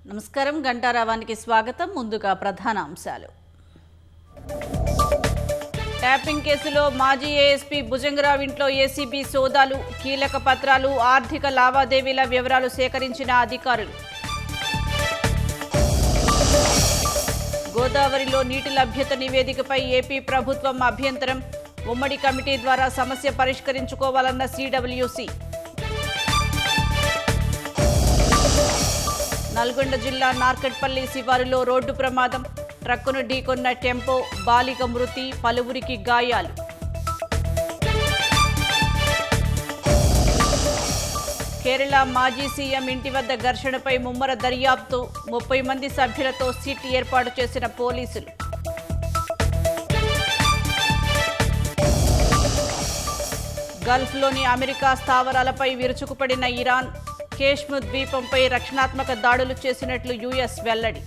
నమస్కారం. గంటారావానికి స్వాగతం. ముందుగా ప్రధాన అంశాలు. ట్యాపింగ్ కేసులో మాజీ ఏఎస్పీ భుజంగరావు ఇంట్లో ఏసీబీ సోదాలు, కీలక పత్రాలు, ఆర్థిక లావాదేవీల వివరాలు సేకరించిన అధికారులు. గోదావరిలో నీటి లభ్యత నివేదికపై ఏపీ ప్రభుత్వం అభ్యంతరం, ఉమ్మడి కమిటీ ద్వారా సమస్య పరిష్కరించుకోవాలన్న సిడబ్ల్యూసీ. నల్గొండ జిల్లా నార్కట్పల్లి శివారులో రోడ్డు ప్రమాదం, ట్రక్కును ఢీకొన్న టెంపో, బాలిక మృతి, పలువురికి గాయాలు. కేరళ మాజీ సీఎం ఇంటి వద్ద ఘర్షణపై ముమ్మర దర్యాప్తు, 30 మంది సభ్యులతో సిట్ ఏర్పాటు చేసిన పోలీసులు. గల్ఫ్లోని అమెరికా స్థావరాలపై విరుచుకుపడిన ఇరాన్, కేష్మీర్ ద్వీపంపై రక్షణాత్మక దాడులు చేసినట్లు యుఎస్ వెల్లడి.